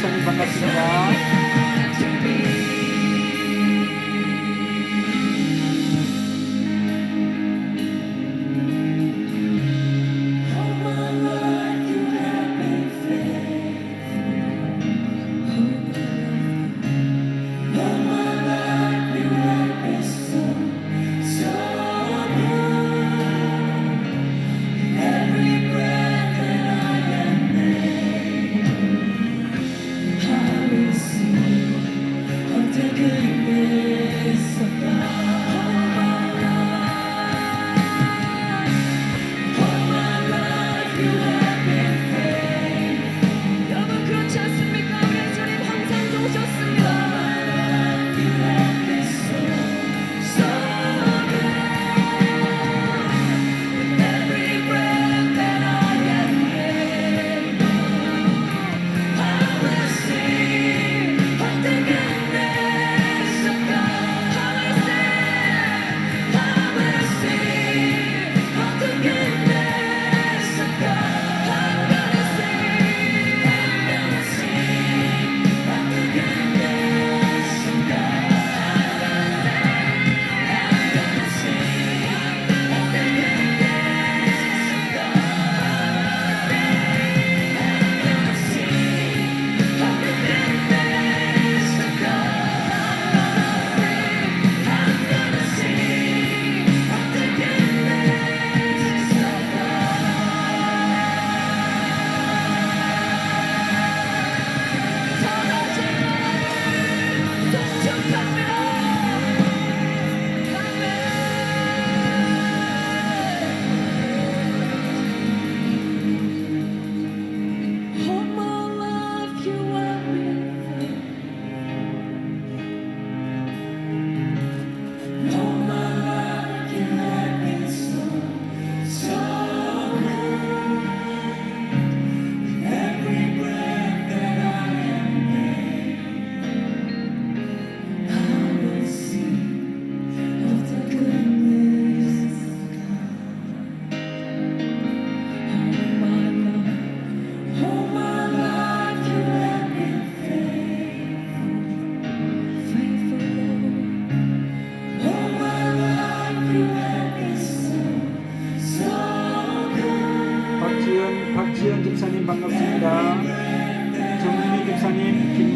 목사님 반갑습니다. I will sing.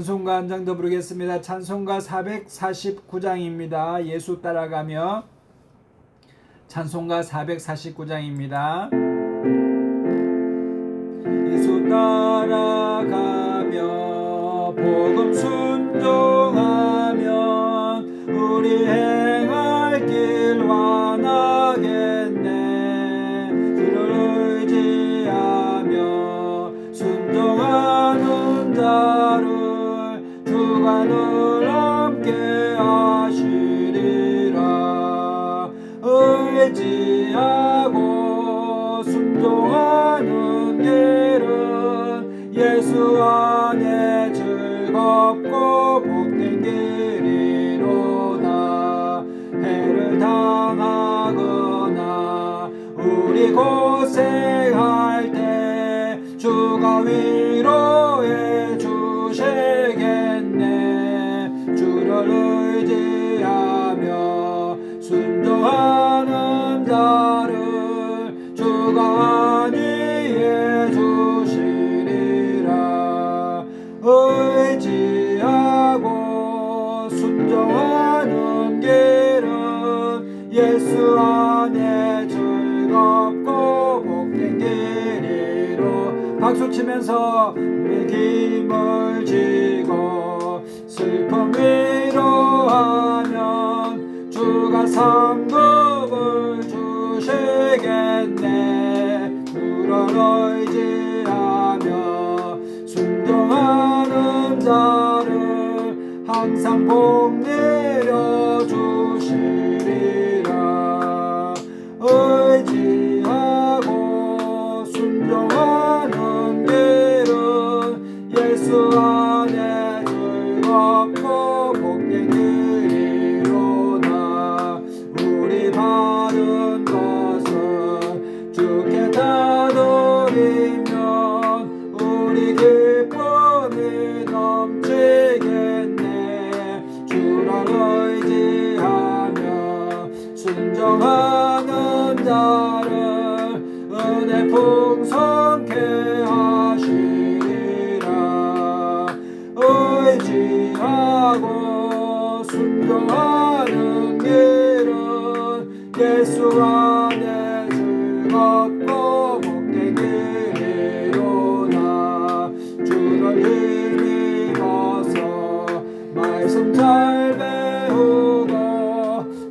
찬송가 한 장 더 부르겠습니다. 찬송가 449장입니다. 예수 따라가며 찬송가 449장입니다. 예수 따라가며 복음 순종하면 우리 행할 길 완하겠네. 주를 의지하며 순종하는 자를 주가 늘 함께 하시리라. 의지하고 순종하는 길은 예수 안에 즐겁고 복된 길이로다. 해를 당하거나 우리 고생할 때 주가 위로해 주시겠네. 주를 의지하며 순종하는 자를 주가 안위해 주시리라. 의지하고 순종하는 길은 예수 안에 즐겁고 복된 길이로. 박수치면서 힘을 지고 슬픔 위로하면 주가 상급을 주시겠네. 주를 의지하며 순종하는 자를 항상 복 내려 주시리라. 의지하고 순종하는 길은 예수 안에 즐겁고 복된 길이로다. 우리 바른 것을 주께 다 드리면 우리 기쁨이 넘치겠네. 주를 의지하며 순종하는 자를 은혜 풍성케 하시리라. 의지하고 순종하는 길은 예수 안에 즐겁고 복된 길이로다. 주를 힘입어서 말씀 잘 배우고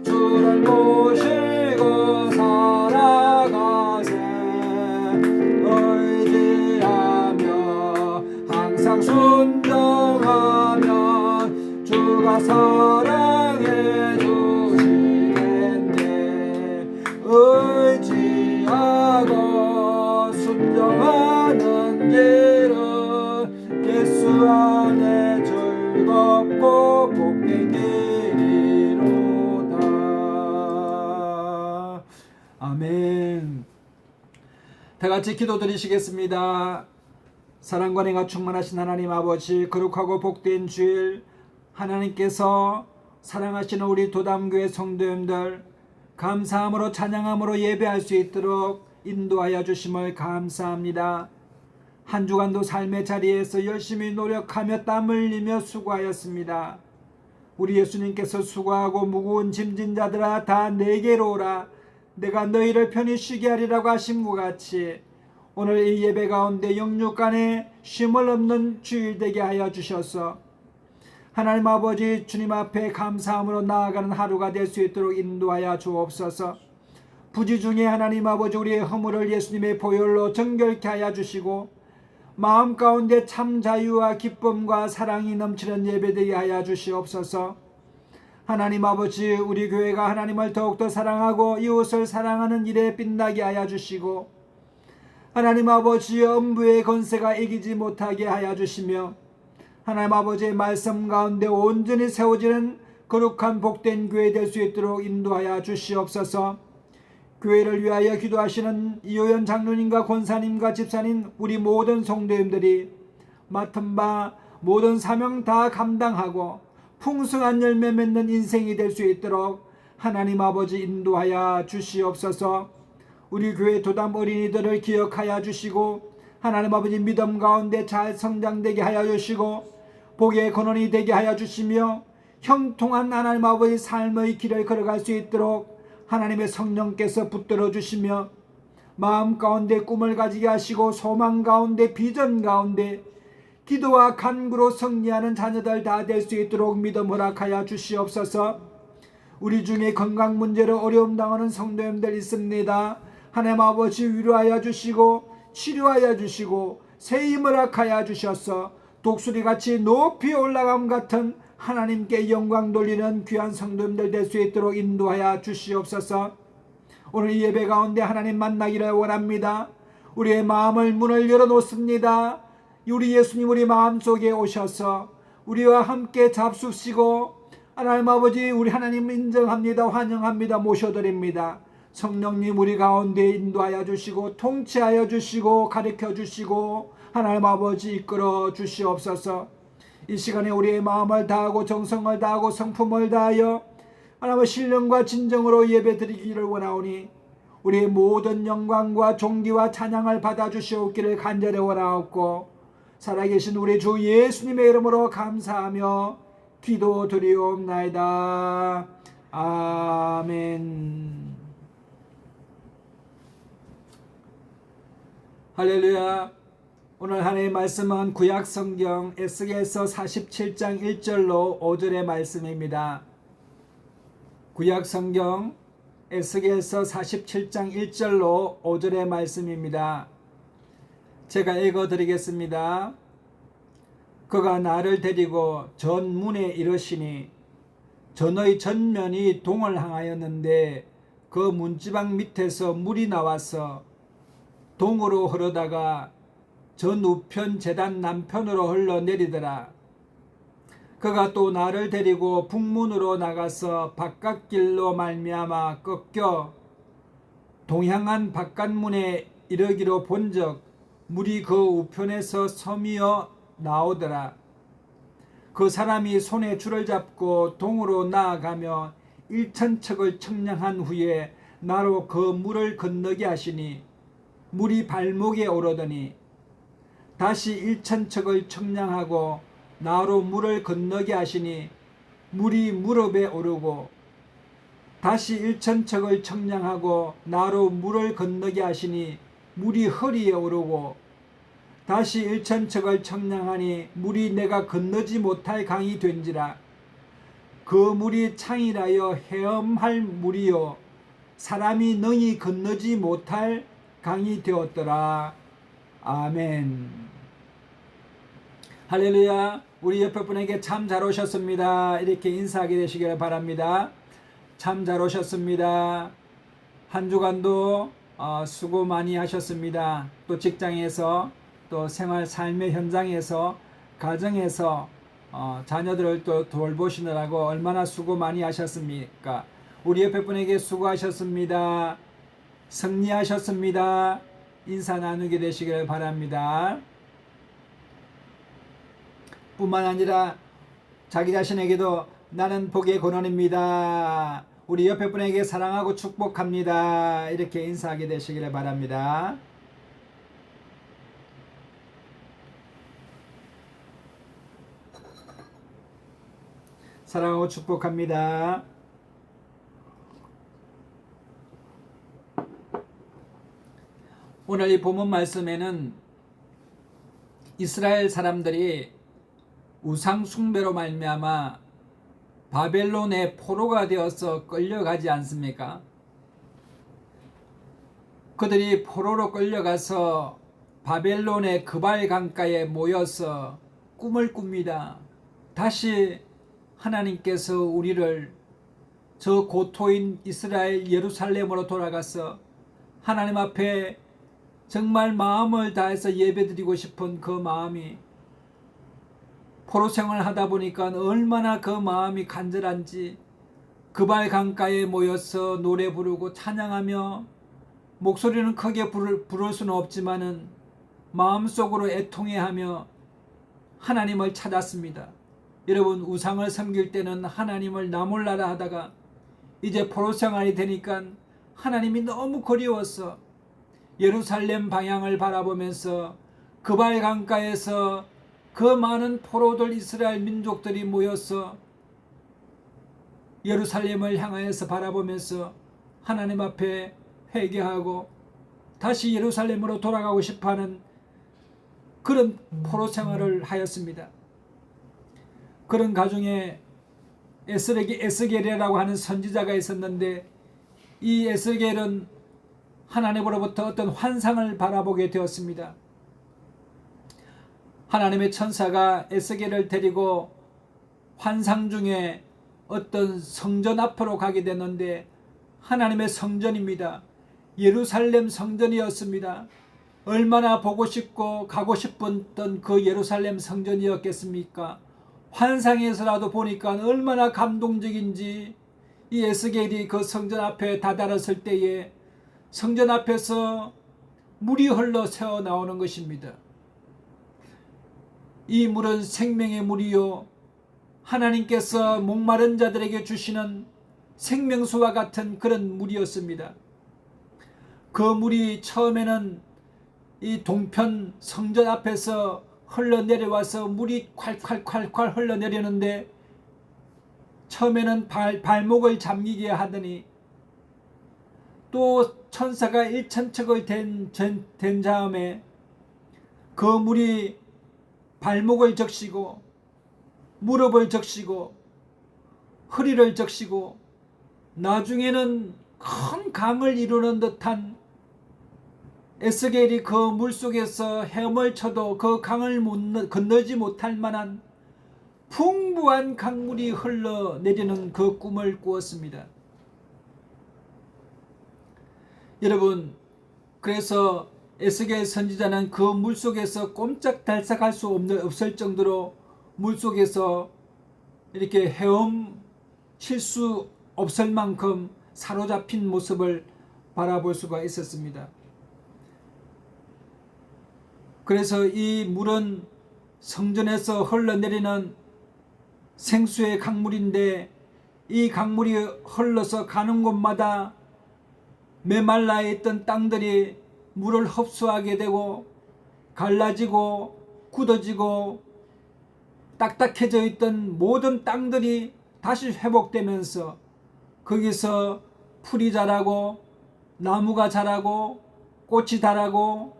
주를 모시고 살아가세. 의지하며 항상 순종하면 주가 사랑해 주시겠네. 의지하고 순종하는 길은 예수 안에 즐겁고 복된 길이로다. 아멘. 다같이 기도드리시겠습니다. 사랑과 은혜가 충만하신 하나님 아버지, 거룩하고 복된 주일, 하나님께서 사랑하시는 우리 도담교회 성도님들 감사함으로 찬양함으로 예배할 수 있도록 인도하여 주심을 감사합니다. 한 주간도 삶의 자리에서 열심히 노력하며 땀 흘리며 수고하였습니다. 우리 예수님께서 수고하고 무거운 짐진 자들아 다 내게로 오라, 내가 너희를 편히 쉬게 하리라고 하심과 같이 오늘 이 예배 가운데 영육간에 쉼을 없는 주일 되게 하여 주셔서 하나님 아버지 주님 앞에 감사함으로 나아가는 하루가 될 수 있도록 인도하여 주옵소서. 부지 중에 하나님 아버지 우리의 허물을 예수님의 보혈로 정결케 하여 주시고 마음 가운데 참 자유와 기쁨과 사랑이 넘치는 예배되게 하여 주시옵소서. 하나님 아버지 우리 교회가 하나님을 더욱더 사랑하고 이웃을 사랑하는 일에 빛나게 하여 주시고 하나님 아버지 음부의 권세가 이기지 못하게 하여 주시며 하나님 아버지의 말씀 가운데 온전히 세워지는 거룩한 복된 교회 될 수 있도록 인도하여 주시옵소서. 교회를 위하여 기도하시는 이호연 장로님과 권사님과 집사님 우리 모든 성도님들이 맡은 바 모든 사명 다 감당하고 풍성한 열매 맺는 인생이 될 수 있도록 하나님 아버지 인도하여 주시옵소서. 우리 교회 도담 어린이들을 기억하여 주시고 하나님 아버지 믿음 가운데 잘 성장되게 하여 주시고 복의 근원이 되게 하여 주시며 형통한 하나님 아버지 삶의 길을 걸어갈 수 있도록 하나님의 성령께서 붙들어 주시며 마음 가운데 꿈을 가지게 하시고 소망 가운데 비전 가운데 기도와 간구로 승리하는 자녀들 다 될 수 있도록 믿음 허락하여 주시옵소서. 우리 중에 건강 문제로 어려움 당하는 성도님들 있습니다. 하나님 아버지 위로하여 주시고 치료하여 주시고 새 힘을 허락하여 주셔서 독수리같이 높이 올라감 같은 하나님께 영광 돌리는 귀한 성도님들 될 수 있도록 인도하여 주시옵소서. 오늘 이 예배 가운데 하나님 만나기를 원합니다. 우리의 마음을 문을 열어놓습니다. 우리 예수님 우리 마음속에 오셔서 우리와 함께 잡수시고 하나님 아버지 우리 하나님 인정합니다. 환영합니다. 모셔드립니다. 성령님 우리 가운데 인도하여 주시고 통치하여 주시고 가르쳐 주시고 하나님 아버지 이끌어 주시옵소서. 이 시간에 우리의 마음을 다하고 정성을 다하고 성품을 다하여 하나님의 신령과 진정으로 예배드리기를 원하오니 우리의 모든 영광과 존귀와 찬양을 받아주시옵기를 간절히 원하옵고 살아계신 우리 주 예수님의 이름으로 감사하며 기도드리옵나이다. 아멘. 할렐루야. 오늘 하나님의 말씀은 구약성경 에스겔서 47장 1절로 5절의 말씀입니다. 구약성경 에스겔서 47장 1절로 5절의 말씀입니다. 제가 읽어드리겠습니다. 그가 나를 데리고 전문에 이르시니 전의 전면이 동을 향하였는데 그 문지방 밑에서 물이 나와서 동으로 흐르다가 전 우편 제단 남편으로 흘러내리더라. 그가 또 나를 데리고 북문으로 나가서 바깥길로 말미암아 꺾여 동향한 바깥문에 이르기로 본적 물이 그 우편에서 서미어 나오더라. 그 사람이 손에 줄을 잡고 동으로 나아가며 1,000척을 청량한 후에 나로 그 물을 건너게 하시니 물이 발목에 오르더니 다시 1,000척을 청량하고 나로 물을 건너게 하시니 물이 무릎에 오르고 다시 1,000척을 청량하고 나로 물을 건너게 하시니 물이 허리에 오르고 다시 1,000척을 청량하니 물이 내가 건너지 못할 강이 된지라. 그 물이 창이라여 헤엄할 물이요 사람이 능히 건너지 못할 강이 되었더라. 아멘. 할렐루야. 우리 옆에 분에게 참 잘 오셨습니다. 이렇게 인사하게 되시길 바랍니다. 참 잘 오셨습니다. 한 주간도 수고 많이 하셨습니다. 또 직장에서 또 생활 삶의 현장에서 가정에서 자녀들을 또 돌보시느라고 얼마나 수고 많이 하셨습니까? 우리 옆에 분에게 수고하셨습니다. 승리하셨습니다. 인사 나누게 되시길 바랍니다. 뿐만 아니라 자기 자신에게도 나는 복의 근원입니다. 우리 옆에 분에게 사랑하고 축복합니다. 이렇게 인사하게 되시길 바랍니다. 사랑하고 축복합니다. 오늘 이 본문 말씀에는 이스라엘 사람들이 우상 숭배로 말미암아 바벨론의 포로가 되어서 끌려가지 않습니까? 그들이 포로로 끌려가서 바벨론의 그발 강가에 모여서 꿈을 꿉니다. 다시 하나님께서 우리를 저 고토인 이스라엘 예루살렘으로 돌아가서 하나님 앞에 정말 마음을 다해서 예배드리고 싶은 그 마음이 포로 생활을 하다 보니까 얼마나 그 마음이 간절한지 그발 강가에 모여서 노래 부르고 찬양하며 목소리는 크게 부를 수는 없지만은 마음속으로 애통해하며 하나님을 찾았습니다. 여러분, 우상을 섬길 때는 하나님을 나 몰라라 하다가 이제 포로 생활이 되니까 하나님이 너무 그리워서 예루살렘 방향을 바라보면서 그발 강가에서 그 많은 포로들 이스라엘 민족들이 모여서 예루살렘을 향하여서 바라보면서 하나님 앞에 회개하고 다시 예루살렘으로 돌아가고 싶어하는 그런 포로 생활을 하였습니다. 그런 가중에 에스겔이라고 하는 선지자가 있었는데, 이 에스겔은 하나님으로부터 어떤 환상을 바라보게 되었습니다. 하나님의 천사가 에스겔을 데리고 환상 중에 어떤 성전 앞으로 가게 됐는데, 하나님의 성전입니다. 예루살렘 성전이었습니다. 얼마나 보고 싶고 가고 싶었던 그 예루살렘 성전이었겠습니까? 환상에서라도 보니까 얼마나 감동적인지, 이 에스겔이 그 성전 앞에 다다랐을 때에 성전 앞에서 물이 흘러 새어 나오는 것입니다. 이 물은 생명의 물이요, 하나님께서 목마른 자들에게 주시는 생명수와 같은 그런 물이었습니다. 그 물이 처음에는 이 동편 성전 앞에서 흘러내려와서 물이 콸콸콸콸 흘러내리는데, 처음에는 발목을 잠기게 하더니 또 천사가 1,000척을 된 다음에 그 물이 발목을 적시고 무릎을 적시고 허리를 적시고 나중에는 큰 강을 이루는 듯한, 에스겔이 그 물속에서 헤엄을 쳐도 그 강을 건너지 못할 만한 풍부한 강물이 흘러내리는 그 꿈을 꾸었습니다. 여러분, 그래서 에스겔 선지자는 그 물속에서 꼼짝달싹할 수 없을 정도로 물속에서 이렇게 헤엄칠 수 없을 만큼 사로잡힌 모습을 바라볼 수가 있었습니다. 그래서 이 물은 성전에서 흘러내리는 생수의 강물인데, 이 강물이 흘러서 가는 곳마다 메말라 있던 땅들이 물을 흡수하게 되고 갈라지고 굳어지고 딱딱해져 있던 모든 땅들이 다시 회복되면서 거기서 풀이 자라고 나무가 자라고 꽃이 자라고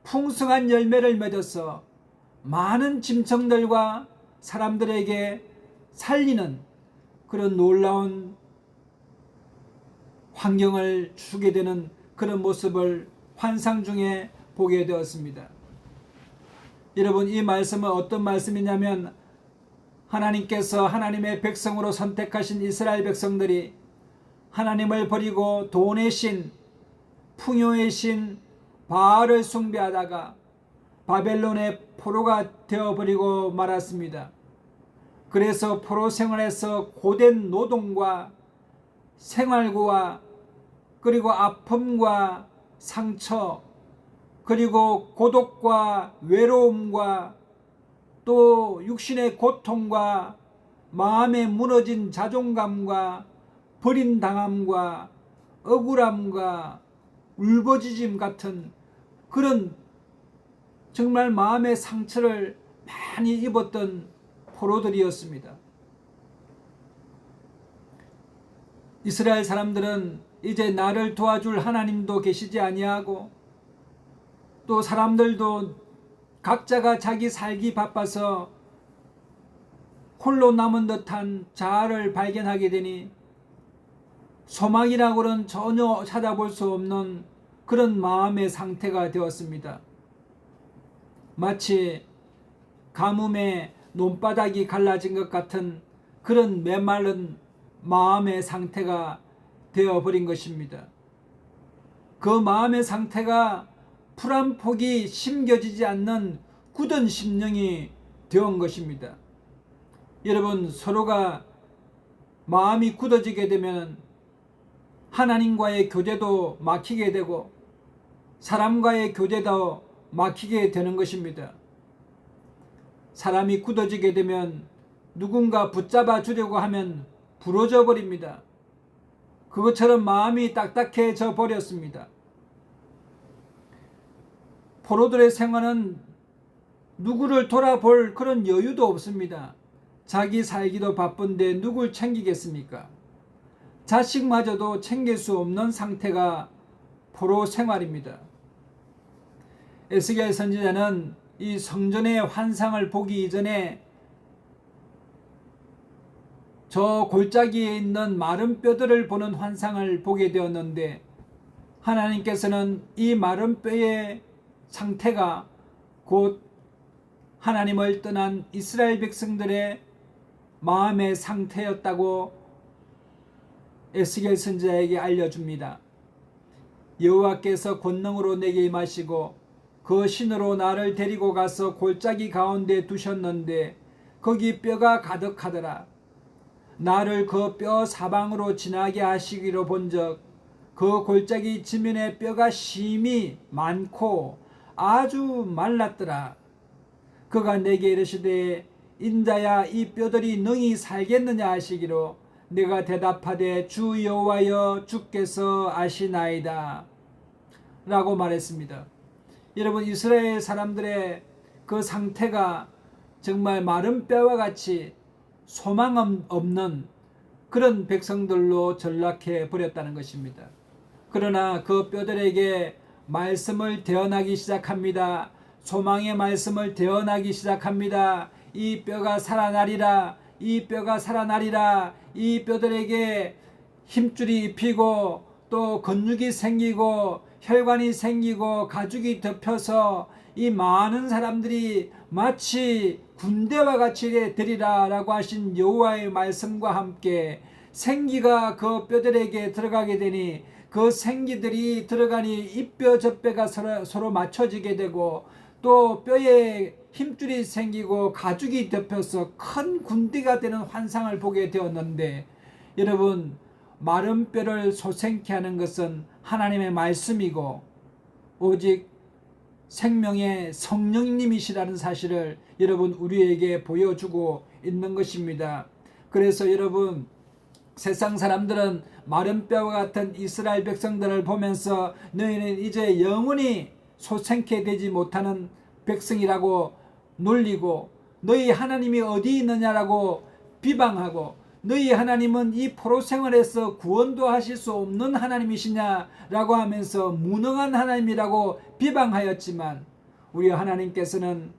풍성한 열매를 맺어서 많은 짐승들과 사람들에게 살리는 그런 놀라운 환경을 주게 되는 그런 모습을 환상 중에 보게 되었습니다. 여러분, 이 말씀은 어떤 말씀이냐면, 하나님께서 하나님의 백성으로 선택하신 이스라엘 백성들이 하나님을 버리고 돈의 신, 풍요의 신 바알을 숭배하다가 바벨론의 포로가 되어버리고 말았습니다. 그래서 포로 생활에서 고된 노동과 생활고와 그리고 아픔과 상처, 그리고 고독과 외로움과 또 육신의 고통과 마음에 무너진 자존감과 버림당함과 억울함과 울부짖음 같은 그런 정말 마음의 상처를 많이 입었던 포로들이었습니다. 이스라엘 사람들은 이제 나를 도와줄 하나님도 계시지 아니하고, 또 사람들도 각자가 자기 살기 바빠서 홀로 남은 듯한 자아를 발견하게 되니 소망이라고는 전혀 찾아볼 수 없는 그런 마음의 상태가 되었습니다. 마치 가뭄에 논바닥이 갈라진 것 같은 그런 메마른 마음의 상태가 되어버린 것입니다. 그 마음의 상태가 풀 한 폭이 심겨지지 않는 굳은 심령이 되온 것입니다. 여러분, 서로가 마음이 굳어지게 되면 하나님과의 교제도 막히게 되고 사람과의 교제도 막히게 되는 것입니다. 사람이 굳어지게 되면 누군가 붙잡아 주려고 하면 부러져 버립니다. 그것처럼 마음이 딱딱해져 버렸습니다. 포로들의 생활은 누구를 돌아볼 그런 여유도 없습니다. 자기 살기도 바쁜데 누굴 챙기겠습니까? 자식마저도 챙길 수 없는 상태가 포로 생활입니다. 에스겔 선지자는 이 성전의 환상을 보기 이전에 저 골짜기에 있는 마른 뼈들을 보는 환상을 보게 되었는데, 하나님께서는 이 마른 뼈의 상태가 곧 하나님을 떠난 이스라엘 백성들의 마음의 상태였다고 에스겔 선지자에게 알려줍니다. 여호와께서 권능으로 내게 임하시고 그 신으로 나를 데리고 가서 골짜기 가운데 두셨는데 거기 뼈가 가득하더라. 나를 그 뼈 사방으로 지나게 하시기로 본즉 그 골짜기 지면에 뼈가 심히 많고 아주 말랐더라. 그가 내게 이르시되 인자야 이 뼈들이 능히 살겠느냐 하시기로 내가 대답하되 주 여호와여 주께서 아시나이다 라고 말했습니다. 여러분, 이스라엘 사람들의 그 상태가 정말 마른 뼈와 같이 소망 없는 그런 백성들로 전락해 버렸다는 것입니다. 그러나 그 뼈들에게 말씀을 대언하기 시작합니다. 소망의 말씀을 대언하기 시작합니다. 이 뼈가 살아나리라. 이 뼈가 살아나리라. 이 뼈들에게 힘줄이 입히고 또 근육이 생기고 혈관이 생기고 가죽이 덮여서 이 많은 사람들이 마치 군대와 같이 되리라 라고 하신 여호와의 말씀과 함께 생기가 그 뼈들에게 들어가게 되니 그 생기들이 들어가니 이 뼈 저 뼈가 서로 맞춰지게 되고 또 뼈에 힘줄이 생기고 가죽이 덮여서 큰 군대가 되는 환상을 보게 되었는데, 여러분, 마른 뼈를 솟생케 하는 것은 하나님의 말씀이고 오직 생명의 성령님이시라는 사실을 여러분 우리에게 보여주고 있는 것입니다. 그래서 여러분, 세상 사람들은 마른 뼈와 같은 이스라엘 백성들을 보면서 너희는 이제 영원히 솟생케 되지 못하는 백성이라고 놀리고 너희 하나님이 어디 있느냐라고 비방하고 너희 하나님은 이 포로 생활에서 구원도 하실 수 없는 하나님이시냐라고 하면서 무능한 하나님이라고 비방하였지만, 우리 하나님께서는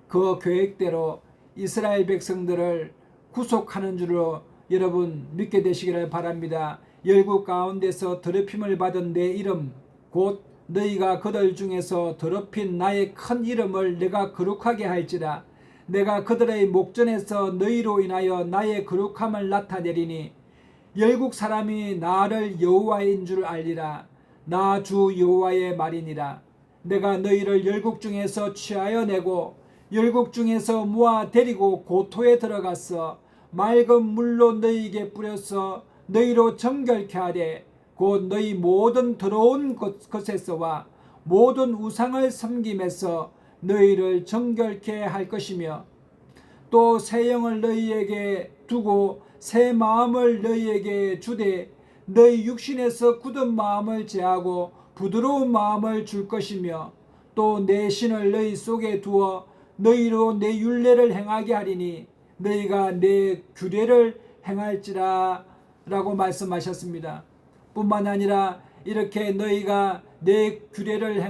그 계획대로 이스라엘 백성들을 구속하는 줄로 여러분 믿게 되시기를 바랍니다. 열국 가운데서 더럽힘을 받은 내 이름 곧 너희가 그들 중에서 더럽힌 나의 큰 이름을 내가 거룩하게 할지라. 내가 그들의 목전에서 너희로 인하여 나의 거룩함을 나타내리니 열국 사람이 나를 여호와인 줄 알리라. 나 주 여호와의 말이니라. 내가 너희를 열국 중에서 취하여 내고 열국 중에서 모아 데리고 고토에 들어가서 맑은 물로 너희에게 뿌려서 너희로 정결케 하되 곧 너희 모든 더러운 것에서와 모든 우상을 섬김에서 너희를 정결케 할 것이며 또 새 영을 너희에게 두고 새 마음을 너희에게 주되 너희 육신에서 굳은 마음을 제하고 부드러운 마음을 줄 것이며 또 내 신을 너희 속에 두어 너희로 내 율례를 행하게 하리니 너희가 내 규례를 행할지라 라고 말씀하셨습니다. 뿐만 아니라 이렇게 너희가 내 규례를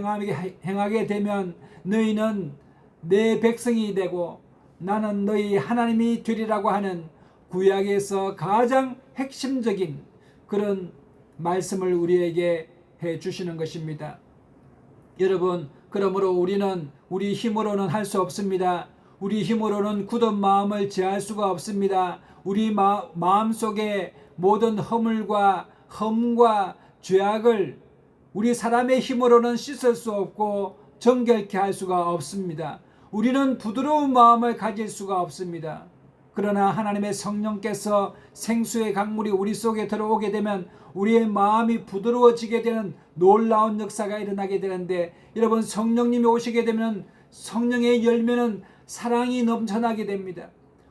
행하게 되면 너희는 내 백성이 되고 나는 너희 하나님이 되리라고 하는 구약에서 가장 핵심적인 그런 말씀을 우리에게 해 주시는 것입니다. 여러분, 그러므로 우리는 우리 힘으로는 할 수 없습니다. 우리 힘으로는 굳은 마음을 제할 수가 없습니다. 우리 마음속에 모든 허물과 험과 죄악을 우리 사람의 힘으로는 씻을 수 없고 정결케 할 수가 없습니다. 우리는 부드러운 마음을 가질 수가 없습니다. 그러나 하나님의 성령께서 생수의 강물이 우리 속에 들어오게 되면 우리의 마음이 부드러워지게 되는 놀라운 역사가 일어나게 되는데, 여러분, 성령님이 오시게 되면 성령의 열매는 사랑이 넘쳐나게 됩니다.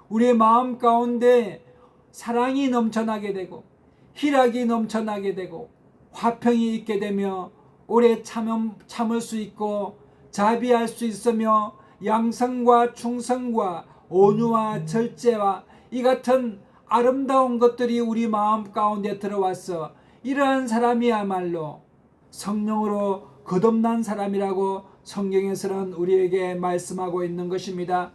우리의 마음 가운데 사랑이 넘쳐나게 되고 희락이 넘쳐나게 되고 화평이 있게 되며 오래 참을 수 있고 자비할 수 있으며 양성과 충성과 온유와 절제와 이 같은 아름다운 것들이 우리 마음 가운데 들어와서 이러한 사람이야말로 성령으로 거듭난 사람이라고 성경에서는 우리에게 말씀하고 있는 것입니다.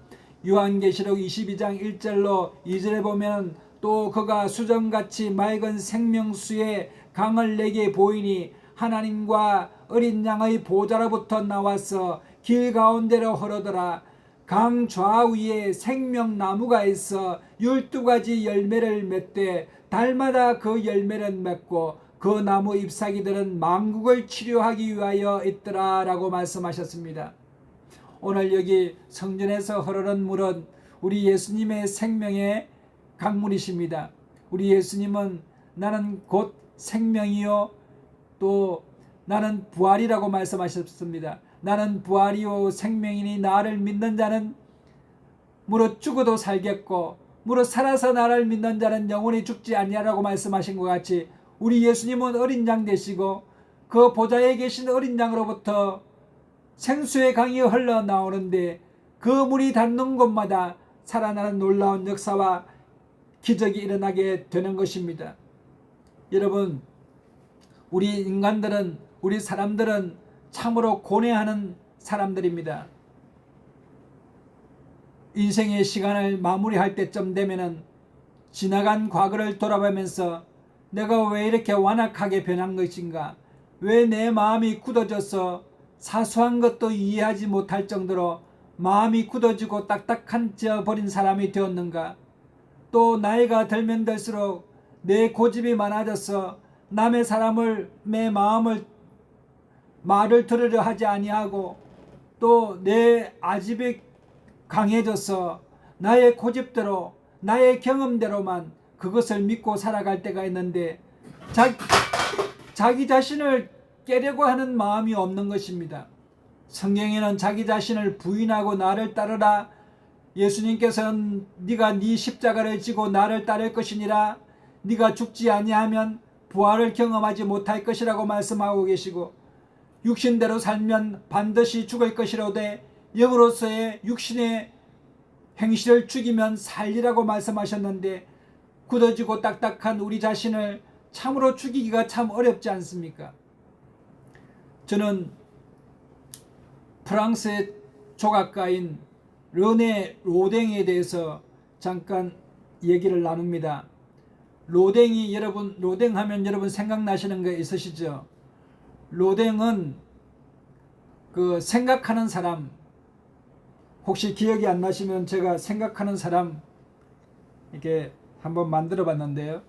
요한계시록 22장 1절로 2절에 보면 또 그가 수정같이 맑은 생명수의 강을 내게 보이니 하나님과 어린 양의 보좌로부터 나와서 길 가운데로 흐르더라. 강 좌위에 생명나무가 있어 12가지 열매를 맺되 달마다 그 열매를 맺고 그 나무 잎사귀들은 만국을 치료하기 위하여 있더라 라고 말씀하셨습니다. 오늘 여기 성전에서 흐르는 물은 우리 예수님의 생명의 강물이십니다. 우리 예수님은 나는 곧 생명이요 또 나는 부활이라고 말씀하셨습니다. 나는 부활이요 생명이니 나를 믿는 자는 무릇 죽어도 살겠고 무릇 살아서 나를 믿는 자는 영원히 죽지 아니하라고 말씀하신 것 같이 우리 예수님은 어린 양 되시고 그 보좌에 계신 어린 양으로부터 생수의 강이 흘러나오는데 그 물이 닿는 곳마다 살아나는 놀라운 역사와 기적이 일어나게 되는 것입니다. 여러분, 우리 인간들은, 우리 사람들은 참으로 고뇌하는 사람들입니다. 인생의 시간을 마무리할 때쯤 되면은 지나간 과거를 돌아보면서 내가 왜 이렇게 완악하게 변한 것인가? 왜 내 마음이 굳어져서 사소한 것도 이해하지 못할 정도로 마음이 굳어지고 딱딱해져 버린 사람이 되었는가? 또 나이가 들면 들수록 내 고집이 많아져서 남의 사람을 내 마음을 말을 들으려 하지 아니하고 또 내 아집이 강해져서 나의 고집대로 나의 경험대로만 그것을 믿고 살아갈 때가 있는데 자기 자신을 깨려고 하는 마음이 없는 것입니다. 성경에는 자기 자신을 부인하고 나를 따르라. 예수님께서는 네가 네 십자가를 지고 나를 따를 것이니라. 네가 죽지 아니하면 부활을 경험하지 못할 것이라고 말씀하고 계시고 육신대로 살면 반드시 죽을 것이로되 영으로서의 육신의 행실을 죽이면 살리라고 말씀하셨는데 굳어지고 딱딱한 우리 자신을 참으로 죽이기가 참 어렵지 않습니까? 저는 프랑스의 조각가인 르네 로댕에 대해서 잠깐 얘기를 나눕니다. 로댕이 여러분, 로댕 하면 여러분 생각나시는 거 있으시죠? 로댕은 그 생각하는 사람, 혹시 기억이 안 나시면 제가 생각하는 사람 이렇게 한번 만들어 봤는데요.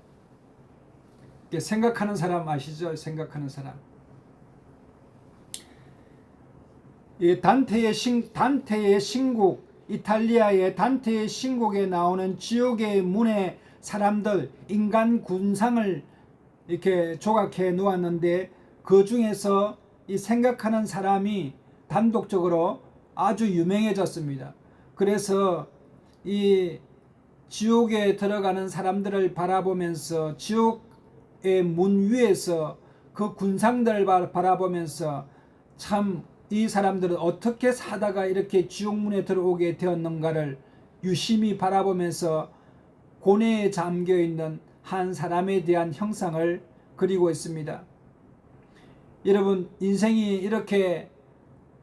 이렇게 생각하는 사람 아시죠? 생각하는 사람. 이 단테의 신곡, 이탈리아의 단테의 신곡에 나오는 지옥의 문의 사람들, 인간 군상을 이렇게 조각해 놓았는데 그 중에서 이 생각하는 사람이 단독적으로 아주 유명해졌습니다. 그래서 이 지옥에 들어가는 사람들을 바라보면서 지옥의 문 위에서 그 군상들을 바라보면서 참 이 사람들은 어떻게 사다가 이렇게 지옥문에 들어오게 되었는가를 유심히 바라보면서 고뇌에 잠겨있는 한 사람에 대한 형상을 그리고 있습니다. 여러분, 인생이 이렇게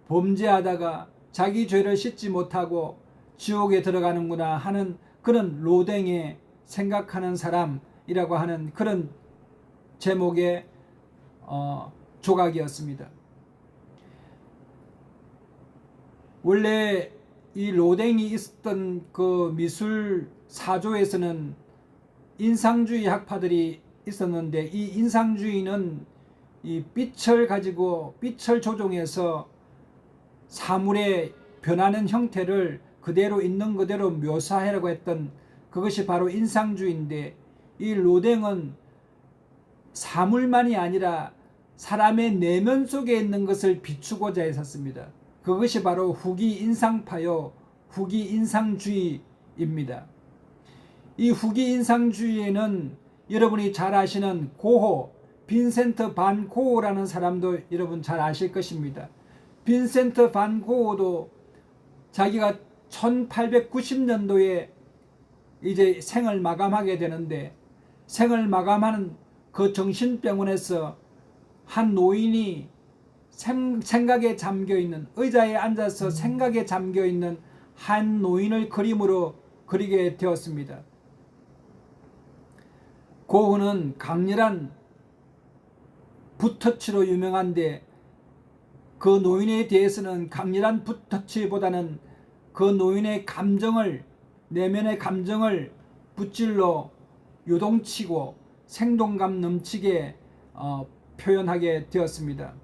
범죄하다가 자기 죄를 씻지 못하고 지옥에 들어가는구나 하는 그런 로댕의 생각하는 사람이라고 하는 그런 제목의 조각이었습니다. 원래 이 로댕이 있었던 그 미술 사조에서는 인상주의 학파들이 있었는데 이 인상주의는 이 빛을 가지고 빛을 조종해서 사물의 변하는 형태를 그대로 있는 그대로 묘사하라고 했던 그것이 바로 인상주의인데 이 로댕은 사물만이 아니라 사람의 내면 속에 있는 것을 비추고자 했었습니다. 그것이 바로 후기 인상파요, 후기 인상주의입니다. 이 후기 인상주의에는 여러분이 잘 아시는 고호, 빈센트 반 고흐라는 사람도 여러분 잘 아실 것입니다. 빈센트 반 고흐도 자기가 1890년도에 이제 생을 마감하게 되는데, 생을 마감하는 그 정신병원에서 한 노인이 생각에 잠겨있는, 의자에 앉아서 생각에 잠겨있는 한 노인을 그림으로 그리게 되었습니다. 고흐는 강렬한 붓터치로 유명한데, 그 노인에 대해서는 강렬한 붓터치보다는 그 노인의 감정을, 내면의 감정을 붓질로 요동치고 생동감 넘치게 표현하게 되었습니다.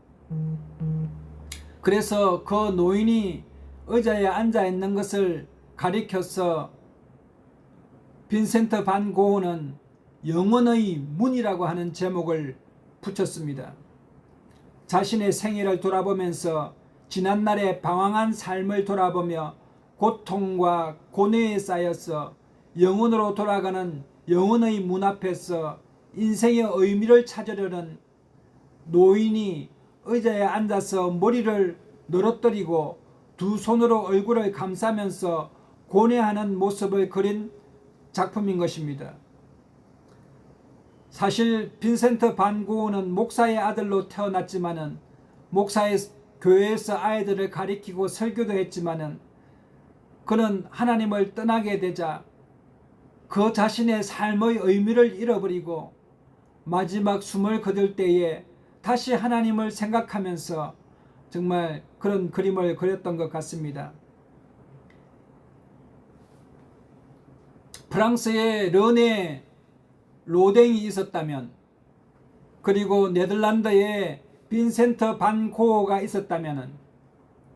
그래서 그 노인이 의자에 앉아 있는 것을 가리켜서 빈센트 반 고흐는 영혼의 문이라고 하는 제목을 붙였습니다. 자신의 생애를 돌아보면서 지난날의 방황한 삶을 돌아보며 고통과 고뇌에 쌓여서 영혼으로 돌아가는 영혼의 문 앞에서 인생의 의미를 찾으려는 노인이 의자에 앉아서 머리를 늘어뜨리고 두 손으로 얼굴을 감싸면서 고뇌하는 모습을 그린 작품인 것입니다. 사실 빈센트 반 고흐는 목사의 아들로 태어났지만은, 목사의 교회에서 아이들을 가리키고 설교도 했지만은, 그는 하나님을 떠나게 되자 그 자신의 삶의 의미를 잃어버리고 마지막 숨을 거둘 때에 다시 하나님을 생각하면서 정말 그런 그림을 그렸던 것 같습니다. 프랑스의 르네 로댕이 있었다면, 그리고 네덜란드에 빈센트 반 고흐가 있었다면,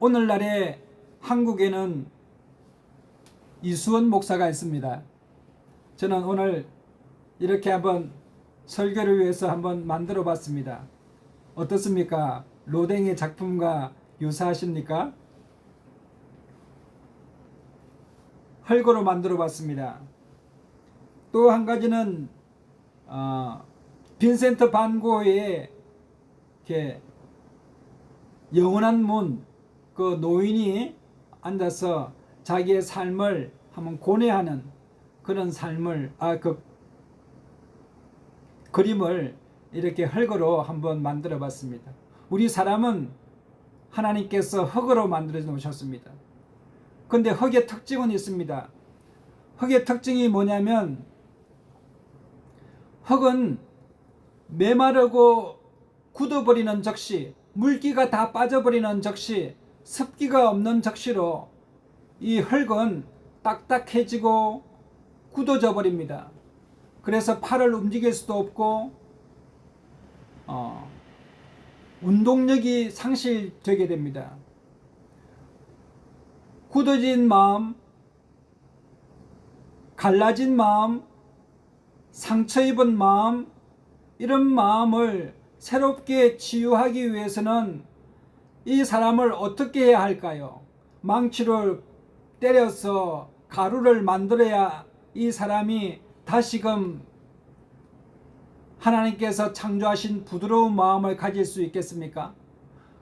오늘날의 한국에는 이수원 목사가 있습니다. 저는 오늘 이렇게 한번 설교를 위해서 한번 만들어 봤습니다. 어떻습니까? 로댕의 작품과 유사하십니까? 흙으로 만들어 봤습니다. 또 한 가지는 빈센트 반 고흐의 이렇게 영원한 문, 그 노인이 앉아서 자기의 삶을 한번 고뇌하는 그런 삶을, 그 그림을 이렇게 흙으로 한번 만들어 봤습니다. 우리 사람은 하나님께서 흙으로 만들어 놓으셨습니다. 근데 흙의 특징은 있습니다. 흙의 특징이 뭐냐면, 흙은 메마르고 굳어버리는 적시, 물기가 다 빠져버리는 적시, 습기가 없는 적시로 이 흙은 딱딱해지고 굳어져 버립니다. 그래서 팔을 움직일 수도 없고 운동력이 상실되게 됩니다. 굳어진 마음, 갈라진 마음, 상처 입은 마음, 이런 마음을 새롭게 치유하기 위해서는 이 사람을 어떻게 해야 할까요? 망치를 때려서 가루를 만들어야 이 사람이 다시금 하나님께서 창조하신 부드러운 마음을 가질 수 있겠습니까?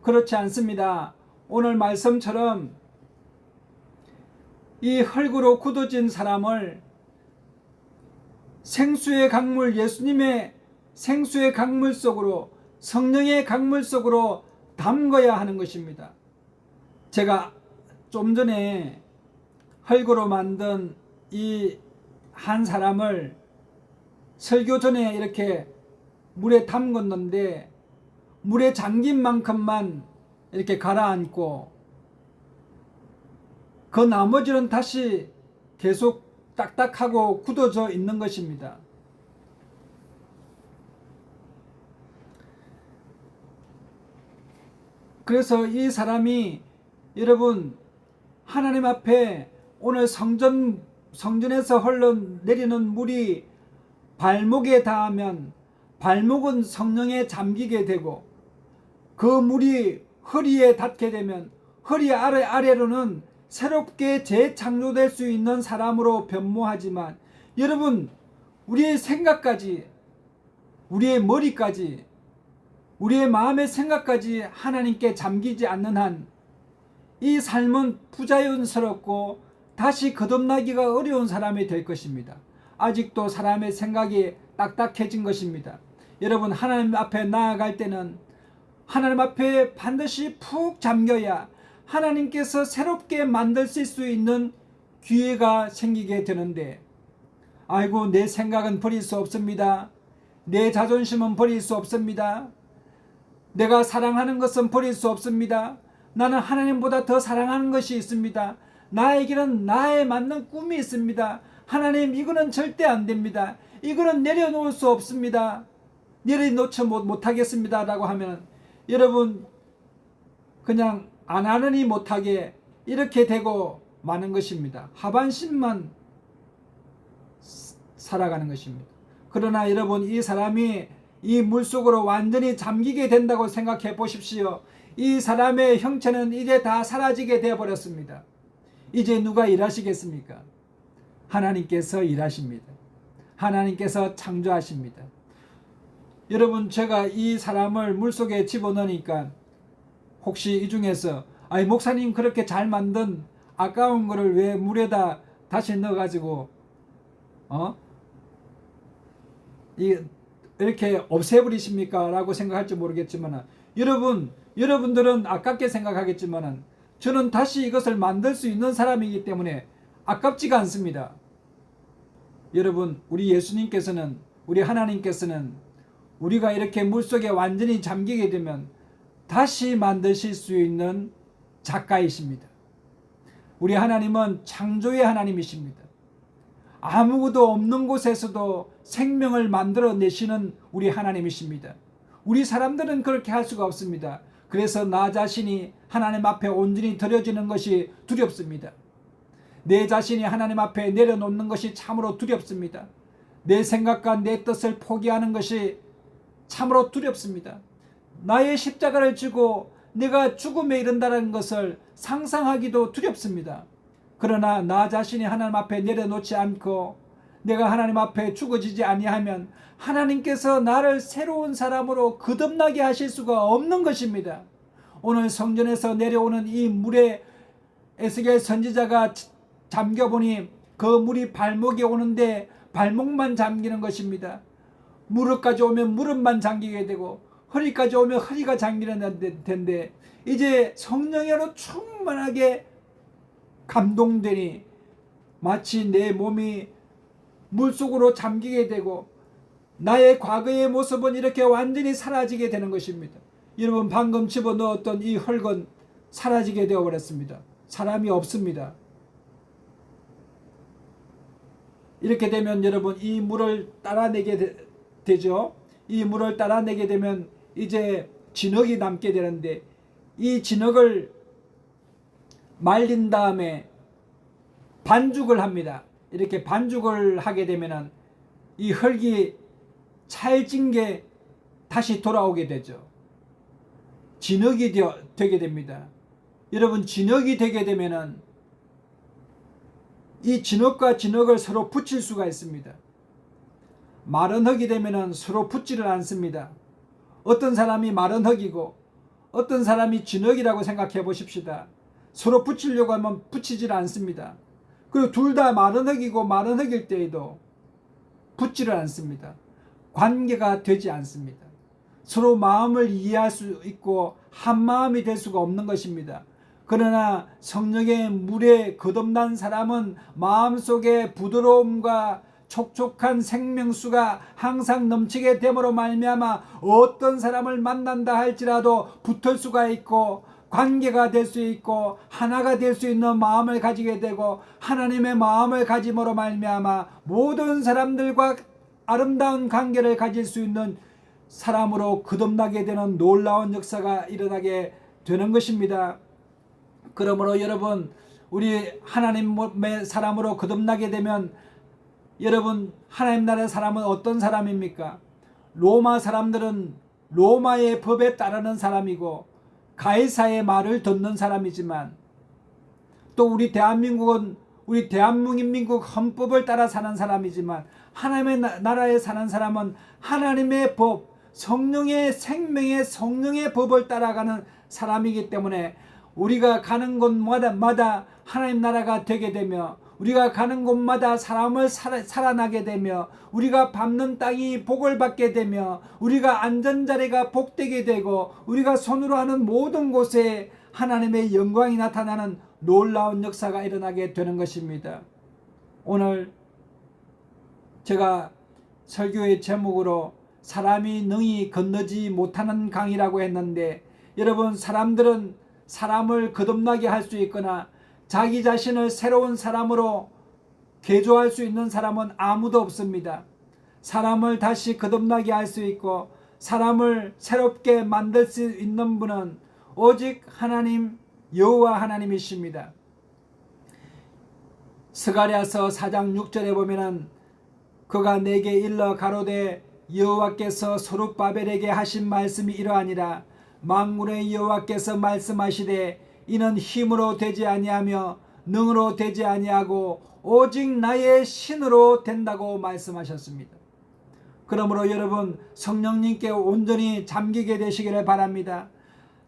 그렇지 않습니다. 오늘 말씀처럼 이 흙으로 굳어진 사람을 생수의 강물, 예수님의 생수의 강물 속으로, 성령의 강물 속으로 담궈야 하는 것입니다. 제가 좀 전에 흙으로 만든 이 한 사람을 설교 전에 이렇게 물에 담궜는데, 물에 잠긴 만큼만 이렇게 가라앉고 그 나머지는 다시 계속 딱딱하고 굳어져 있는 것입니다. 그래서 이 사람이, 여러분, 하나님 앞에 오늘 성전에서 흘러내리는 물이 발목에 닿으면 발목은 성령에 잠기게 되고, 그 물이 허리에 닿게 되면 허리 아래로는 새롭게 재창조될 수 있는 사람으로 변모하지만, 여러분, 우리의 생각까지, 우리의 머리까지, 우리의 마음의 생각까지 하나님께 잠기지 않는 한 이 삶은 부자연스럽고 다시 거듭나기가 어려운 사람이 될 것입니다. 아직도 사람의 생각이 딱딱해진 것입니다. 여러분, 하나님 앞에 나아갈 때는 하나님 앞에 반드시 푹 잠겨야 하나님께서 새롭게 만드실 수 있는 기회가 생기게 되는데, 아이고, 내 생각은 버릴 수 없습니다. 내 자존심은 버릴 수 없습니다. 내가 사랑하는 것은 버릴 수 없습니다. 나는 하나님보다 더 사랑하는 것이 있습니다. 나에게는 나에 맞는 꿈이 있습니다. 하나님, 이거는 절대 안 됩니다. 이거는 내려놓을 수 없습니다. 내려놓지 못하겠습니다 라고 하면 여러분, 그냥 안 하느니 못하게 이렇게 되고 마는 것입니다. 하반신만 살아가는 것입니다. 그러나 여러분, 이 사람이 이 물속으로 완전히 잠기게 된다고 생각해 보십시오. 이 사람의 형체는 이제 다 사라지게 되어 버렸습니다. 이제 누가 일하시겠습니까? 하나님께서 일하십니다. 하나님께서 창조하십니다. 여러분, 제가 이 사람을 물속에 집어넣으니까 혹시 이 중에서 아이, 목사님 그렇게 잘 만든 아까운 거를 왜 물에다 다시 넣어가지고 이렇게 없애버리십니까? 라고 생각할지 모르겠지만, 여러분들은 아깝게 생각하겠지만 저는 다시 이것을 만들 수 있는 사람이기 때문에 아깝지가 않습니다. 여러분, 우리 예수님께서는, 우리 하나님께서는 우리가 이렇게 물속에 완전히 잠기게 되면 다시 만드실 수 있는 작가이십니다. 우리 하나님은 창조의 하나님이십니다. 아무것도 없는 곳에서도 생명을 만들어내시는 우리 하나님이십니다. 우리 사람들은 그렇게 할 수가 없습니다. 그래서 나 자신이 하나님 앞에 온전히 드려지는 것이 두렵습니다. 내 자신이 하나님 앞에 내려놓는 것이 참으로 두렵습니다. 내 생각과 내 뜻을 포기하는 것이 참으로 두렵습니다. 나의 십자가를 지고 내가 죽음에 이른다는 것을 상상하기도 두렵습니다. 그러나 나 자신이 하나님 앞에 내려놓지 않고 내가 하나님 앞에 죽어지지 아니하면 하나님께서 나를 새로운 사람으로 거듭나게 하실 수가 없는 것입니다. 오늘 성전에서 내려오는 이 물에 에스겔 선지자가 잠겨보니 그 물이 발목에 오는데 발목만 잠기는 것입니다. 무릎까지 오면 무릎만 잠기게 되고 허리까지 오면 허리가 잠기는 텐데, 이제 성령으로 충만하게 감동되니 마치 내 몸이 물속으로 잠기게 되고 나의 과거의 모습은 이렇게 완전히 사라지게 되는 것입니다. 여러분, 방금 집어넣었던 이 흙은 사라지게 되어버렸습니다. 사람이 없습니다. 이렇게 되면 여러분, 이 물을 따라내게 되죠. 이 물을 따라내게 되면 이제 진흙이 남게 되는데, 이 진흙을 말린 다음에 반죽을 합니다. 이렇게 반죽을 하게 되면 이 흙이 찰진 게 다시 돌아오게 되죠. 진흙이 되게 됩니다. 여러분, 진흙이 되게 되면 이 진흙과 진흙을 서로 붙일 수가 있습니다. 마른 흙이 되면 서로 붙지를 않습니다. 어떤 사람이 마른 흙이고 어떤 사람이 진흙이라고 생각해 보십시다. 서로 붙이려고 하면 붙이질 않습니다. 그리고 둘 다 마른 흙이고 마른 흙일 때에도 붙지를 않습니다. 관계가 되지 않습니다. 서로 마음을 이해할 수 있고 한 마음이 될 수가 없는 것입니다. 그러나 성령의 물에 거듭난 사람은 마음속에 부드러움과 촉촉한 생명수가 항상 넘치게 됨으로 말미암아 어떤 사람을 만난다 할지라도 붙을 수가 있고 관계가 될 수 있고 하나가 될 수 있는 마음을 가지게 되고, 하나님의 마음을 가짐으로 말미암아 모든 사람들과 아름다운 관계를 가질 수 있는 사람으로 거듭나게 되는 놀라운 역사가 일어나게 되는 것입니다. 그러므로 여러분, 우리 하나님의 사람으로 거듭나게 되면, 여러분, 하나님 나라의 사람은 어떤 사람입니까? 로마 사람들은 로마의 법에 따르는 사람이고 가이사의 말을 듣는 사람이지만, 또 우리 대한민국은 우리 대한민국 헌법을 따라 사는 사람이지만, 하나님의 나라에 사는 사람은 하나님의 법, 성령의 생명의 성령의 법을 따라가는 사람이기 때문에 우리가 가는 곳마다 하나님 나라가 되게 되며 우리가 가는 곳마다 사람을 살아나게 되며 우리가 밟는 땅이 복을 받게 되며 우리가 앉은 자리가 복되게 되고 우리가 손으로 하는 모든 곳에 하나님의 영광이 나타나는 놀라운 역사가 일어나게 되는 것입니다. 오늘 제가 설교의 제목으로 사람이 능히 건너지 못하는 강이라고 했는데, 여러분, 사람들은 사람을 거듭나게 할 수 있거나 자기 자신을 새로운 사람으로 개조할 수 있는 사람은 아무도 없습니다. 사람을 다시 거듭나게 할 수 있고 사람을 새롭게 만들 수 있는 분은 오직 하나님, 여호와 하나님이십니다. 스가랴서 4장 6절에 보면은 그가 내게 일러 가로되 여호와께서 소룹바벨에게 하신 말씀이 이러하니라. 만군의 여호와께서 말씀하시되 이는 힘으로 되지 아니하며 능으로 되지 아니하고 오직 나의 신으로 된다고 말씀하셨습니다. 그러므로 여러분, 성령님께 온전히 잠기게 되시기를 바랍니다.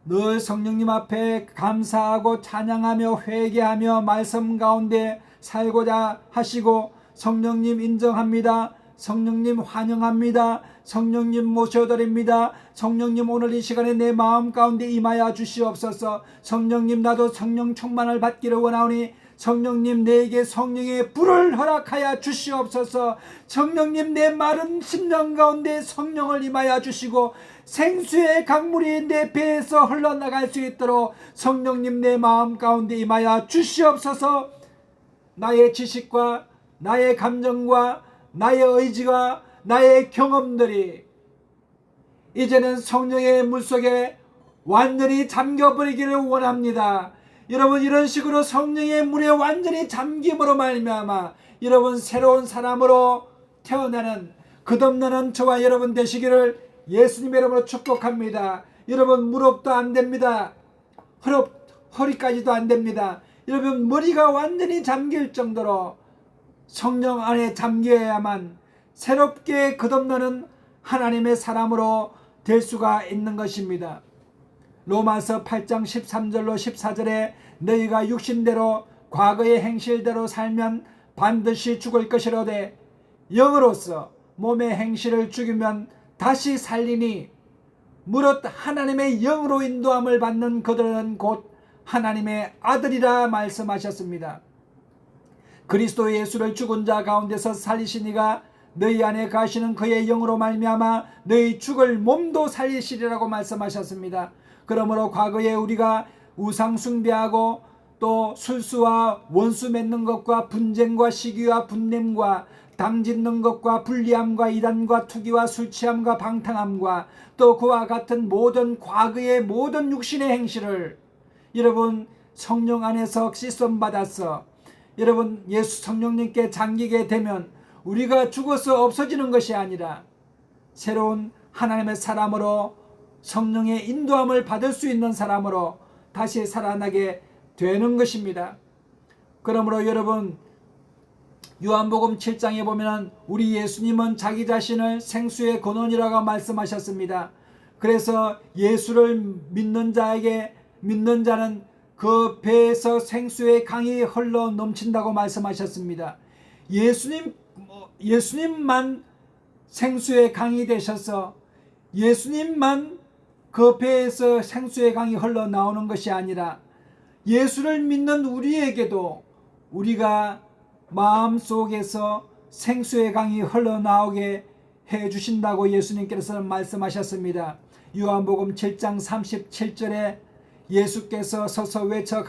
늘 성령님 앞에 감사하고 찬양하며 회개하며 말씀 가운데 살고자 하시고, 성령님 인정합니다, 성령님 환영합니다, 성령님 모셔드립니다, 성령님 오늘 이 시간에 내 마음 가운데 임하여 주시옵소서. 성령님, 나도 성령 충만을 받기를 원하오니 성령님 내게 성령의 불을 허락하여 주시옵소서. 성령님, 내 마른 심령 가운데 성령을 임하여 주시고 생수의 강물이 내 배에서 흘러나갈 수 있도록 성령님 내 마음 가운데 임하여 주시옵소서. 나의 지식과 나의 감정과 나의 의지가 나의 경험들이 이제는 성령의 물속에 완전히 잠겨버리기를 원합니다. 여러분, 이런 식으로 성령의 물에 완전히 잠김으로 말미암아 여러분 새로운 사람으로 태어나는 거듭나는 저와 여러분 되시기를 예수님의 이름으로 축복합니다. 여러분, 무릎도 안 됩니다. 허리까지도 안 됩니다. 여러분, 머리가 완전히 잠길 정도로 성령 안에 잠겨야만 새롭게 거듭나는 하나님의 사람으로 될 수가 있는 것입니다. 로마서 8장 13절로 14절에 너희가 육신대로 과거의 행실대로 살면 반드시 죽을 것이로되 영으로서 몸의 행실을 죽이면 다시 살리니 무릇 하나님의 영으로 인도함을 받는 그들은 곧 하나님의 아들이라 말씀하셨습니다. 그리스도 예수를 죽은 자 가운데서 살리신 이가 너희 안에 가시는 그의 영으로 말미암아 너희 죽을 몸도 살리시리라고 말씀하셨습니다. 그러므로 과거에 우리가 우상 숭배하고 또 술수와 원수 맺는 것과 분쟁과 시기와 분냄과 당짓는 것과 불리함과 이단과 투기와 술취함과 방탕함과 또 그와 같은 모든 과거의 모든 육신의 행실을 여러분 성령 안에서 씻음 받았어 여러분 예수 성령님께 잠기게 되면 우리가 죽어서 없어지는 것이 아니라 새로운 하나님의 사람으로 성령의 인도함을 받을 수 있는 사람으로 다시 살아나게 되는 것입니다. 그러므로 여러분 요한복음 7장에 보면 우리 예수님은 자기 자신을 생수의 근원이라고 말씀하셨습니다. 그래서 예수를 믿는 자는 그 배에서 생수의 강이 흘러 넘친다고 말씀하셨습니다. 예수님만 생수의 강이 되셔서 예수님만 그 배에서 생수의 강이 흘러나오는 것이 아니라 예수를 믿는 우리에게도 우리가 마음속에서 생수의 강이 흘러나오게 해주신다고 예수님께서는 말씀하셨습니다. 요한복음 7장 37절에 예수께서 서서 외쳐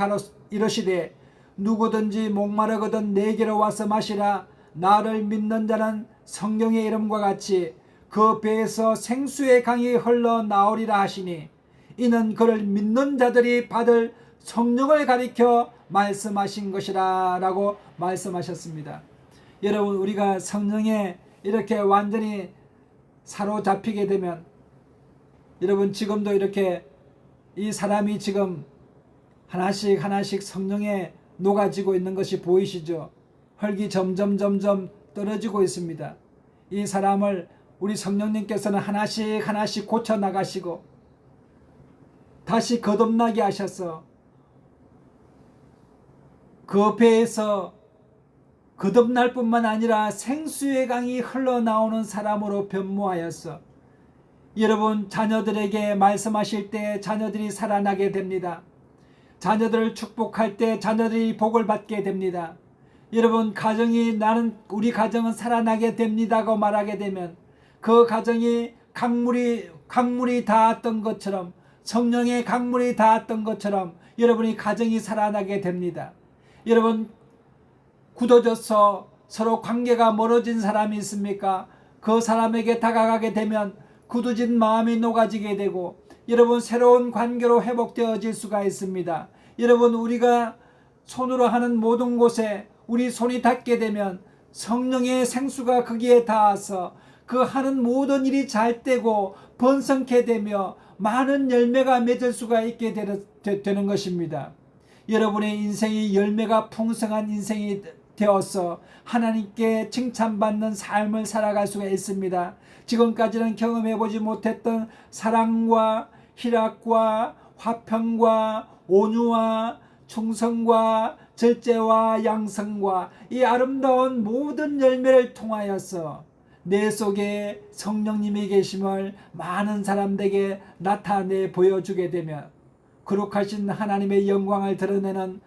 이르시되 누구든지 목마르거든 내게로 와서 마시라. 나를 믿는 자는 성경의 이름과 같이 그 배에서 생수의 강이 흘러나오리라 하시니 이는 그를 믿는 자들이 받을 성령을 가리켜 말씀하신 것이라 라고 말씀하셨습니다. 여러분 우리가 성령에 이렇게 완전히 사로잡히게 되면 여러분 지금도 이렇게 이 사람이 지금 하나씩 성령에 녹아지고 있는 것이 보이시죠? 혈기 점점 떨어지고 있습니다. 이 사람을 우리 성령님께서는 하나씩 고쳐 나가시고 다시 거듭나게 하셔서 그 배에서 거듭날 뿐만 아니라 생수의 강이 흘러나오는 사람으로 변모하였어. 여러분, 자녀들에게 말씀하실 때 자녀들이 살아나게 됩니다. 자녀들을 축복할 때 자녀들이 복을 받게 됩니다. 여러분, 우리 가정은 살아나게 됩니다고 말하게 되면 그 가정이 강물이 닿았던 것처럼, 성령의 강물이 닿았던 것처럼 여러분이 가정이 살아나게 됩니다. 여러분, 굳어져서 서로 관계가 멀어진 사람이 있습니까? 그 사람에게 다가가게 되면 굳어진 마음이 녹아지게 되고 여러분, 새로운 관계로 회복되어질 수가 있습니다. 여러분, 우리가 손으로 하는 모든 곳에 우리 손이 닿게 되면 성령의 생수가 거기에 닿아서 그 하는 모든 일이 잘 되고 번성케 되며 많은 열매가 맺을 수가 있게 되는 것입니다. 여러분의 인생이 열매가 풍성한 인생이 되어서 하나님께 칭찬받는 삶을 살아갈 수가 있습니다. 지금까지는 경험해보지 못했던 사랑과 희락과 화평과 온유와 충성과 절제와 양성과 이 아름다운 모든 열매를 통하여서 내 속에 성령님이 계심을 많은 사람들에게 나타내 보여주게 되며 거룩하신 하나님의 영광을 드러내는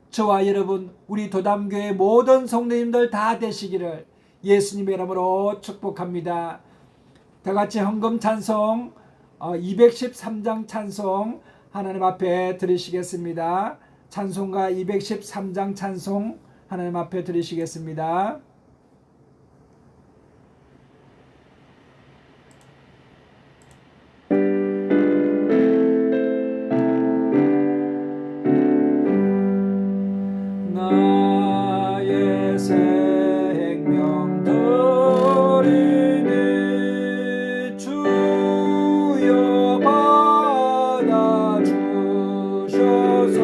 저와 여러분, 우리 도담교회 모든 성도님들 다 되시기를 예수님의 이름으로 축복합니다. 다같이 헌금 찬송 213장 찬송 하나님 앞에 드리시겠습니다. 찬송가 213장 찬송 하나님 앞에 드리시겠습니다. 나의 생명 드리니 주여 받아 주셔서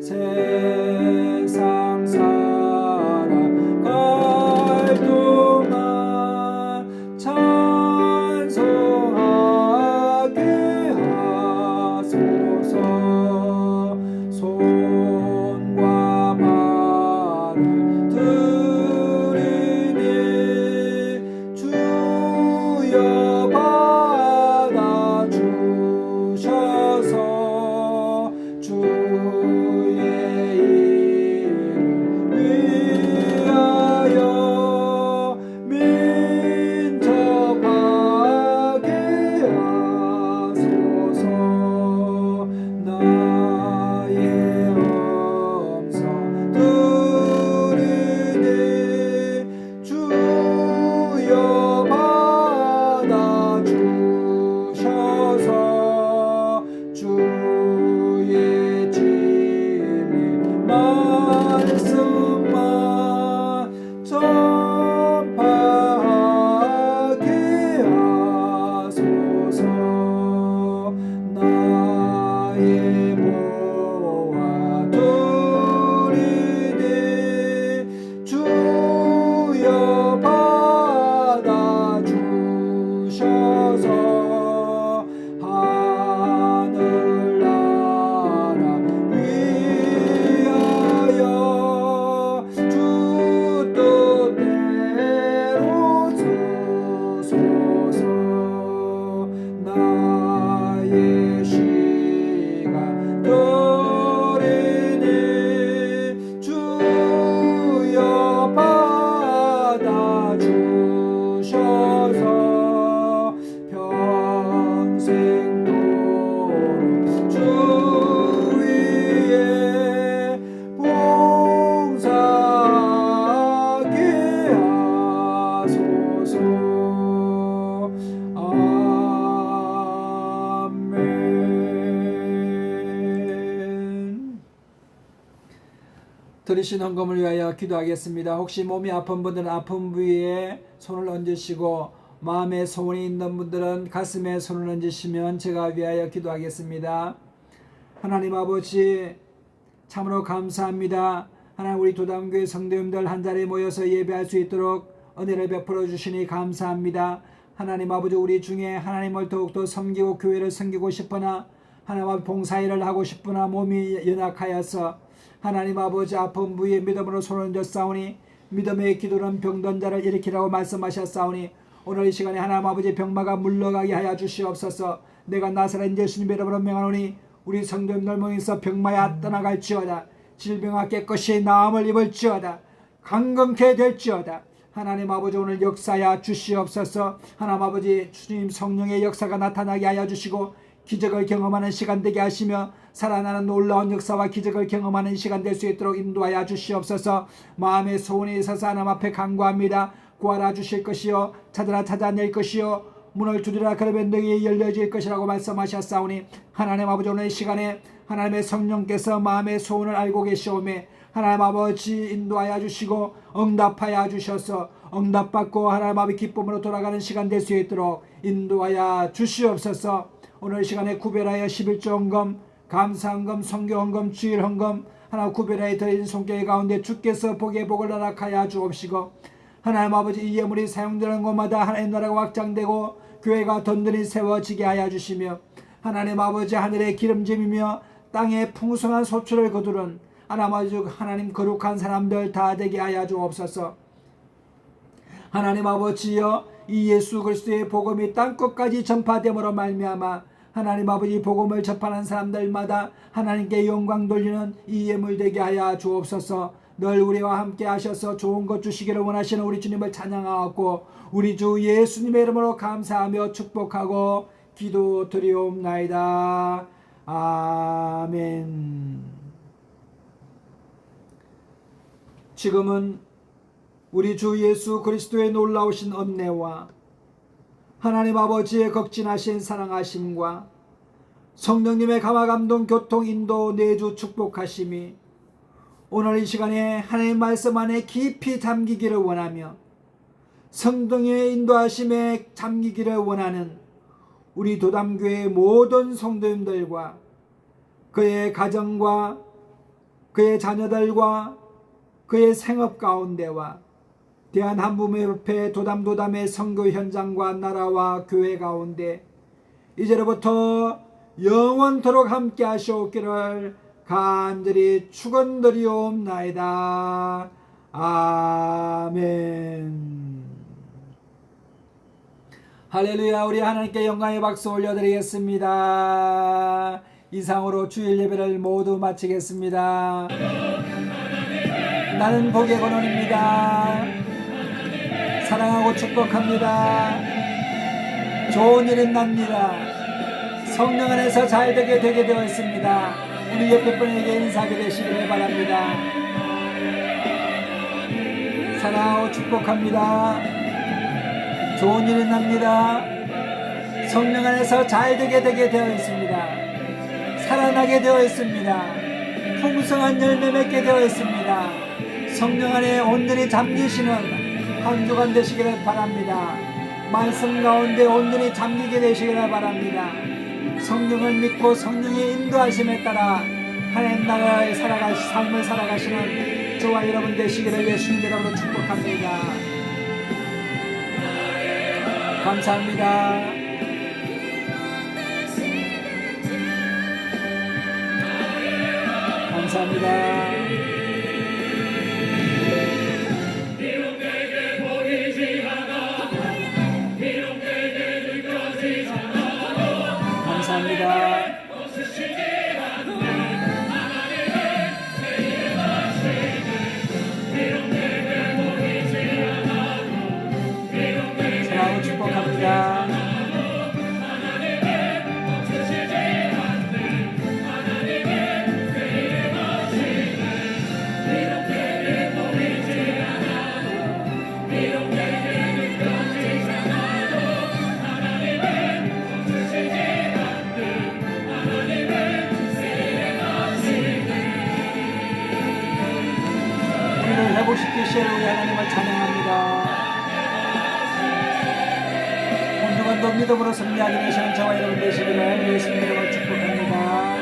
세상 살아갈 동안 찬송하게 하소서. 손과 발을 드리니 주여 받아 주셔서 주의 이름 위하여 민첩하게 하소서. 나의 음성 들으니 주여 받아 주셔서 주의 진리 말씀만 전파하게 하소서. 나의 보아 드리니 주여 받아 주셔서 하늘나라 위하여 주 뜻대로 쓰소서. 나의 시간 드리니 주여 받아 주셔서 평생도록 주 위에 봉사하게 하소서. 아멘. 들으신 헌금을 위하여 기도하겠습니다. 혹시 몸이 아픈 분들은 아픈 부위에 손을 얹으시고 마음에 소원이 있는 분들은 가슴에 손을 얹으시면 제가 위하여 기도하겠습니다. 하나님 아버지, 참으로 감사합니다. 하나님, 우리 도담교회 성도님들 한자리에 모여서 예배할 수 있도록 은혜를 베풀어 주시니 감사합니다. 하나님 아버지, 우리 중에 하나님을 더욱더 섬기고 교회를 섬기고 싶으나 하나님 앞에 봉사일을 하고 싶으나 몸이 연약하여서 하나님 아버지 아픈 부위에 믿음으로 손을 얹어 싸우니 믿음의 기도는 병든 자를 일으키라고 말씀하셨사오니 오늘 이 시간에 하나님 아버지 병마가 물러가게 하여 주시옵소서. 내가 나사렛 예수님의 이름으로 명하노니 우리 성도님들 모여서 병마야 떠나갈지어다. 질병아 깨끗이 나음을 입을지어다. 강건케 될지어다. 하나님 아버지 오늘 역사하여 주시옵소서. 하나님 아버지 주님 성령의 역사가 나타나게 하여 주시고 기적을 경험하는 시간 되게 하시며 살아나는 놀라운 역사와 기적을 경험하는 시간 될 수 있도록 인도하여 주시옵소서. 마음의 소원이 있어서 하나님 앞에 간구합니다. 구하라 주실 것이요 찾으라 찾아낼 것이요 문을 두드리라 그러면 너희에 열려질 것이라고 말씀하셨사오니 하나님 아버지 오늘 이 시간에 하나님의 성령께서 마음의 소원을 알고 계시오매 하나님 아버지 인도하여 주시고 응답하여 주셔서 응답받고 하나님 아버지 기쁨으로 돌아가는 시간 될 수 있도록 인도하여 주시옵소서. 오늘 이 시간에 구별하여 11조 헌금, 감사헌금, 성교헌금, 주일헌금 하나 구별하여 드린 손길 가운데 주께서 복의 복을 허락하여 주옵시고 하나님 아버지 이 예물이 사용되는 곳마다 하나님 나라가 확장되고 교회가 든든히 세워지게 하여 주시며 하나님 아버지 하늘의 기름짐이며 땅의 풍성한 소출을 거두는 하나님 거룩한 사람들 다 되게 하여 주옵소서. 하나님 아버지여 이 예수 그리스도의 복음이 땅끝까지 전파됨으로 말미암아 하나님 아버지 복음을 접하는 사람들마다 하나님께 영광 돌리는 이 예물 되게 하여 주옵소서. 늘 우리와 함께 하셔서 좋은 것 주시기를 원하시는 우리 주님을 찬양하고 우리 주 예수님의 이름으로 감사하며 축복하고 기도드리옵나이다. 아멘. 지금은 우리 주 예수 그리스도의 놀라우신 은혜와 하나님 아버지의 극진하신 사랑하심과 성령님의 감화감동 교통 인도 내주 축복하심이 오늘 이 시간에 하나님 말씀 안에 깊이 잠기기를 원하며 성령의 인도하심에 잠기기를 원하는 우리 도담교회의 모든 성도님들과 그의 가정과 그의 자녀들과 그의 생업 가운데와 대한한부모협회 도담의 선교 현장과 나라와 교회 가운데 이제로부터 영원토록 함께 하시옵기를 간절히 축원드리옵나이다. 아멘. 할렐루야. 우리 하나님께 영광의 박수 올려드리겠습니다. 이상으로 주일 예배를 모두 마치겠습니다. 나는 복의 권원입니다. 사랑하고 축복합니다. 좋은 일은 납니다. 성령 안에서 잘되게 되어 있습니다. 우리 옆에 분에게 인사하게 되시기를 바랍니다. 사랑하고 축복합니다. 좋은 일은 납니다. 성령 안에서 잘되게 되어 있습니다. 살아나게 되어 있습니다. 풍성한 열매 맺게 되어 있습니다. 성령 안에 온전히 잠기시는 한 주간 되시기를 바랍니다. 말씀 가운데 온전히 잠기게 되시기를 바랍니다. 성령을 믿고 성령의 인도하심에 따라 하나님 나라의 삶을 살아가시는 저와 여러분 되시기를 예수님 이름으로 축복합니다. 감사합니다. 감사합니다. 감사합니다. 사랑하고 축복합니다. 회복시키시는 우리 하나님을 찬양합니다. 온전한 믿음으로 승리하게 되시는 저와 여러분 되시기를 예수님 이름으로 축복합니다.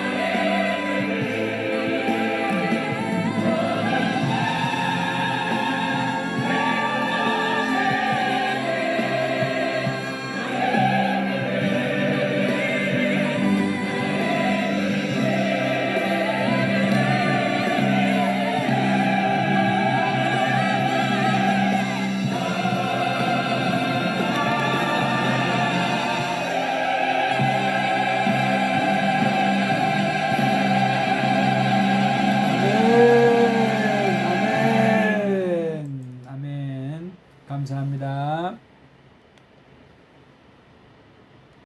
감사합니다.